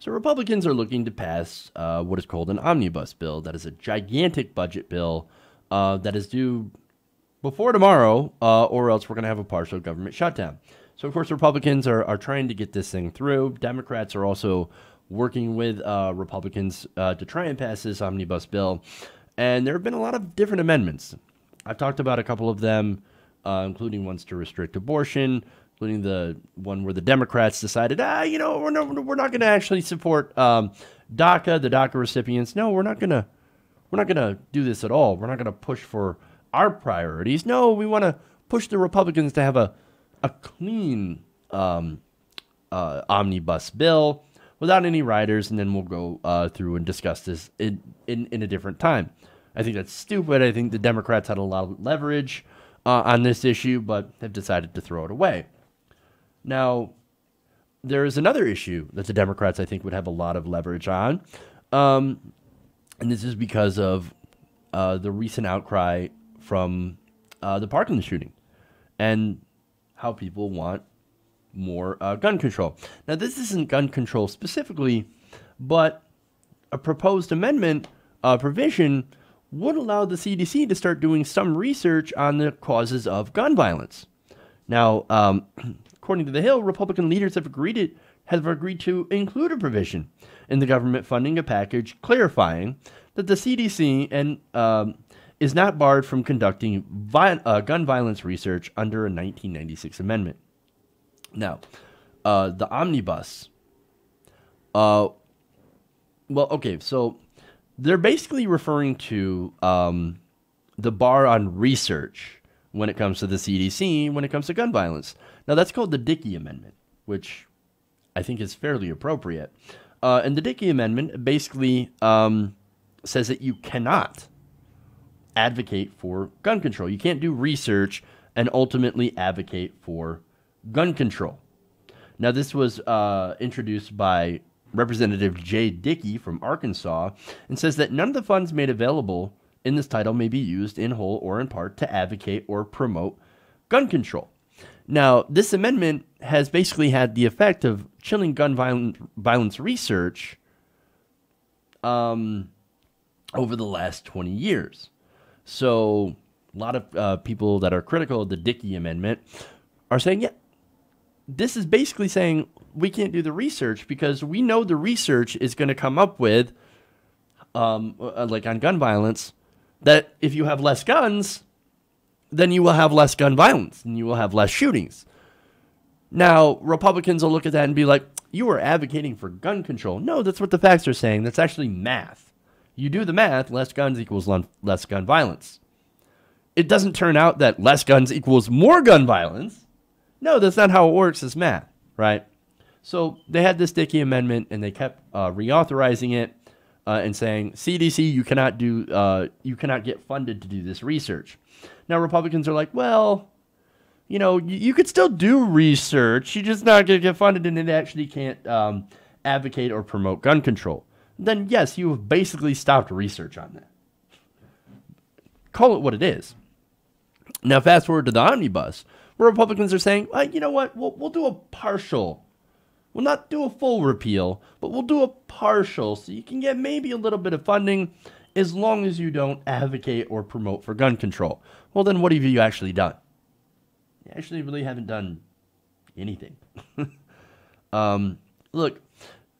So Republicans are looking to pass what is called an omnibus bill. That is a gigantic budget bill that is due before tomorrow, or else we're going to have a partial government shutdown. So, of course, Republicans are trying to get this thing through. Democrats are also working with Republicans to try and pass this omnibus bill. And there have been a lot of different amendments. I've talked about a couple of them, including ones to restrict abortion, including the one where the Democrats decided, we're not going to actually support DACA, the DACA recipients. No, we're not going to do this at all. We're not going to push for our priorities. No, we want to push the Republicans to have a clean omnibus bill without any riders, and then we'll go through and discuss this in a different time. I think that's stupid. I think the Democrats had a lot of leverage on this issue, but have decided to throw it away. Now, there is another issue that the Democrats, I think, would have a lot of leverage on, and this is because of the recent outcry from the Parkland shooting and how people want more gun control. Now, this isn't gun control specifically, but a proposed amendment provision would allow the CDC to start doing some research on the causes of gun violence. Now, according to The Hill, Republican leaders have agreed to include a provision in the government funding a package clarifying that the CDC is not barred from conducting gun violence research under a 1996 amendment. Now, the omnibus. So they're basically referring to the bar on research when it comes to the CDC, when it comes to gun violence. Now, that's called the Dickey Amendment, which I think is fairly appropriate. And the Dickey Amendment basically says that you cannot advocate for gun control. You can't do research and ultimately advocate for gun control. Now, this was introduced by Representative Jay Dickey from Arkansas and says that none of the funds made available in this title may be used in whole or in part to advocate or promote gun control. Now, this amendment has basically had the effect of chilling gun violence research over the last 20 years. So a lot of people that are critical of the Dickey Amendment are saying, yeah, this is basically saying we can't do the research because we know the research is going to come up with, like on gun violence, that if you have less guns, then you will have less gun violence and you will have less shootings. Now, Republicans will look at that and be like, you are advocating for gun control. No, that's what the facts are saying. That's actually math. You do the math, less guns equals less gun violence. It doesn't turn out that less guns equals more gun violence. No, that's not how it works as math, right? So they had this Dickey Amendment, and they kept reauthorizing it and saying, CDC, you cannot get funded to do this research. Now, Republicans are like, well, you could still do research. You're just not going to get funded, and it actually can't advocate or promote gun control. Then, yes, you have basically stopped research on that. Call it what it is. Now, fast forward to the omnibus, where Republicans are saying, you know what, we'll do a partial. We'll not do a full repeal, but we'll do a partial so you can get maybe a little bit of funding as long as you don't advocate or promote for gun control. Well, then what have you actually done? You actually really haven't done anything. Look,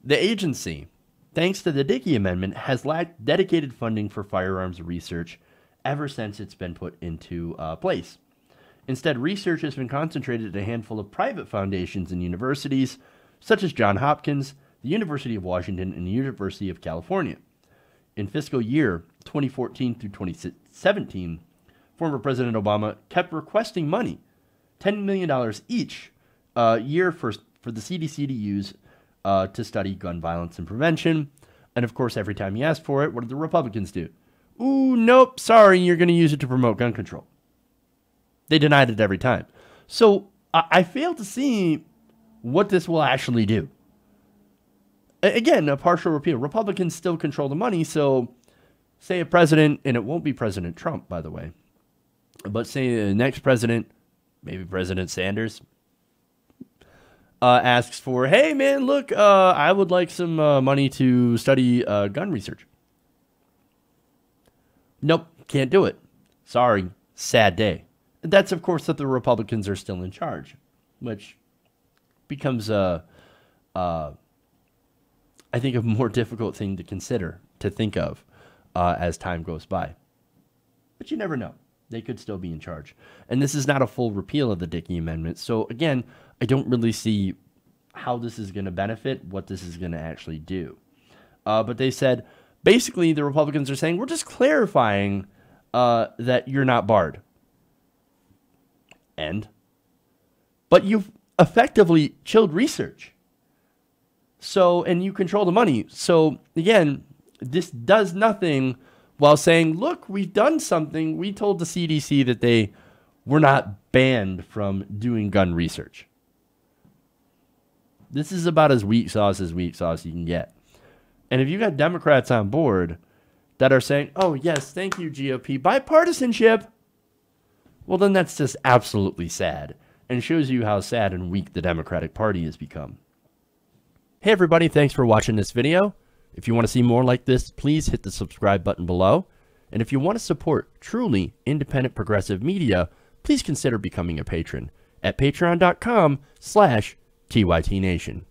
the agency, thanks to the Dickey Amendment, has lacked dedicated funding for firearms research ever since it's been put into place. Instead, research has been concentrated at a handful of private foundations and universities, such as Johns Hopkins, the University of Washington, and the University of California. In fiscal year 2014 through 2017, former President Obama kept requesting money, $10 million each year for the CDC to use to study gun violence and prevention. And of course, every time he asked for it, what did the Republicans do? Ooh, nope, sorry, you're going to use it to promote gun control. They denied it every time. So I fail to see what this will actually do. Again, a partial repeal. Republicans still control the money, so say a president, and it won't be President Trump, by the way, but say the next president, maybe President Sanders, asks for, hey, man, look, I would like some money to study gun research. Nope, can't do it. Sorry, sad day. That's, of course, that the Republicans are still in charge, which becomes, I think, a more difficult thing to consider, to think of as time goes by. But you never know. They could still be in charge. And this is not a full repeal of the Dickey Amendment. So, again, I don't really see how this is going to benefit, what this is going to actually do. But they said, basically, the Republicans are saying, we're just clarifying that you're not barred. But you've effectively chilled research. So, and you control the money. So, again, this does nothing while saying, look, we've done something. We told the CDC that they were not banned from doing gun research. This is about as weak sauce you can get. And if you got Democrats on board that are saying, oh, yes, thank you, GOP, bipartisanship, well, then that's just absolutely sad and shows you how sad and weak the Democratic Party has become. Hey, everybody, thanks for watching this video. If you want to see more like this, please hit the subscribe button below. And if you want to support truly independent progressive media, please consider becoming a patron at patreon.com/TYTNation.